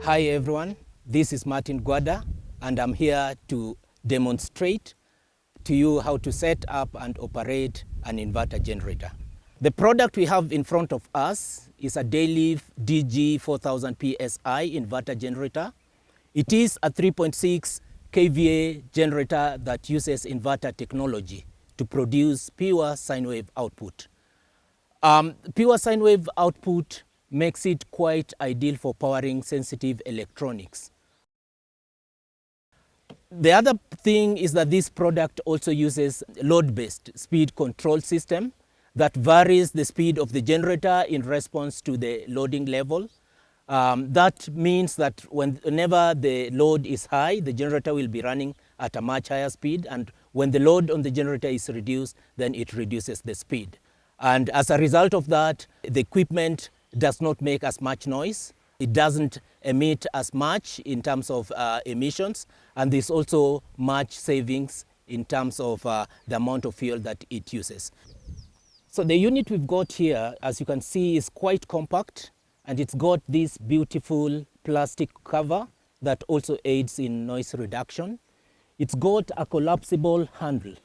Hi everyone, this is Martin Gwada and I'm here to demonstrate to you how to set up and operate an inverter generator. The product we have in front of us is a Dayliff DG4000PSi Inverter Generator. It is a 3.6 kVA generator that uses inverter technology to produce pure sine wave output. Pure sine wave output makes it quite ideal for powering sensitive electronics. The other thing is that this product also uses load-based speed control system that varies the speed of the generator in response to the loading level. That means that whenever the load is high, the generator will be running at a much higher speed, and when the load on the generator is reduced, then it reduces the speed. And as a result of that, the equipment does not make as much noise. It doesn't emit as much in terms of emissions, and there's also much savings in terms of the amount of fuel that it uses. So the unit we've got here, as you can see, is quite compact, and it's got this beautiful plastic cover that also aids in noise reduction. It's got a collapsible handle,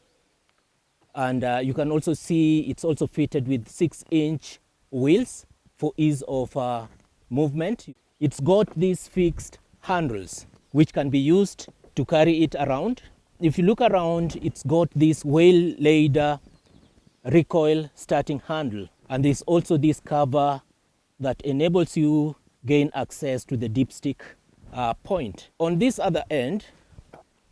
and you can also see it's also fitted with 6-inch wheels for ease of movement. It's got these fixed handles which can be used to carry it around. If you look around, it's got this well-laid recoil starting handle, and there's also this cover that enables you gain access to the dipstick point. On this other end,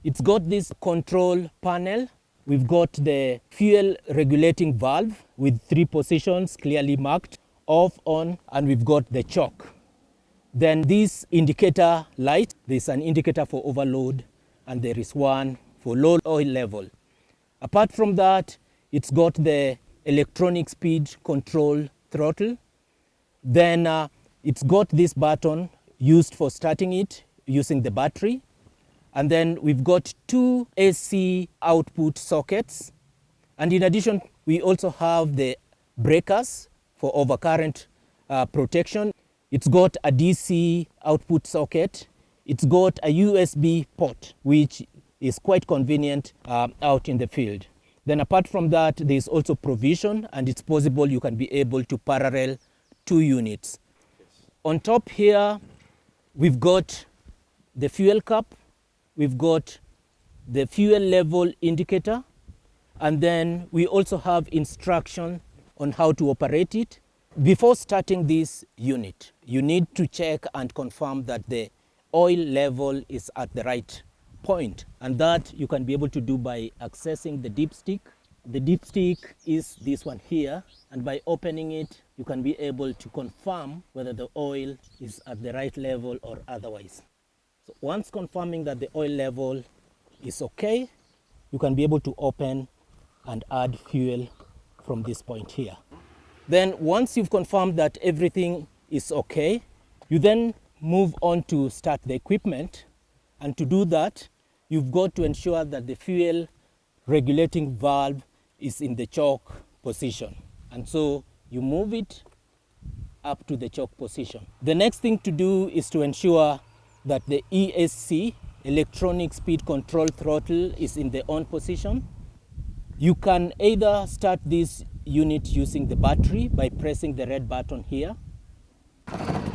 it's got this control panel. We've got the fuel regulating valve with 3 positions clearly marked: off, on, and we've got the choke. Then this indicator light, there's an indicator for overload, and there is one for low oil level. Apart from that, it's got the electronic speed control throttle. Then it's got this button used for starting it using the battery. And then we've got 2 AC output sockets. And in addition, we also have the breakers for overcurrent protection. It's got a DC output socket. It's got a USB port, which is quite convenient out in the field. Then apart from that, there's also provision, and it's possible you can be able to parallel 2 units. On top here, we've got the fuel cap, we've got the fuel level indicator, and then we also have instruction on how to operate it. Before starting this unit, you need to check and confirm that the oil level is at the right point, and that you can be able to do by accessing the dipstick. The dipstick is this one here, and by opening it, you can be able to confirm whether the oil is at the right level or otherwise. So once confirming that the oil level is okay, you can be able to open and add fuel from this point here. Then once you've confirmed that everything is okay, you then move on to start the equipment. And to do that, you've got to ensure that the fuel regulating valve is in the choke position. And so you move it up to the choke position. The next thing to do is to ensure that the ESC, electronic speed control throttle, is in the on position. You can either start this unit using the battery by pressing the red button here.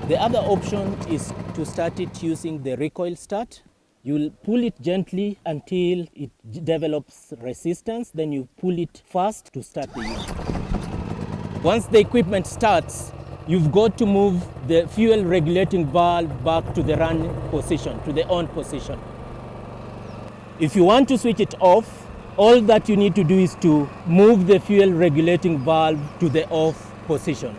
The other option is to start it using the recoil start. You'll pull it gently until it develops resistance, then you pull it fast to start the unit. Once the equipment starts, you've got to move the fuel regulating valve back to the run position, to the on position. If you want to switch it off, all that you need to do is to move the fuel regulating valve to the off position.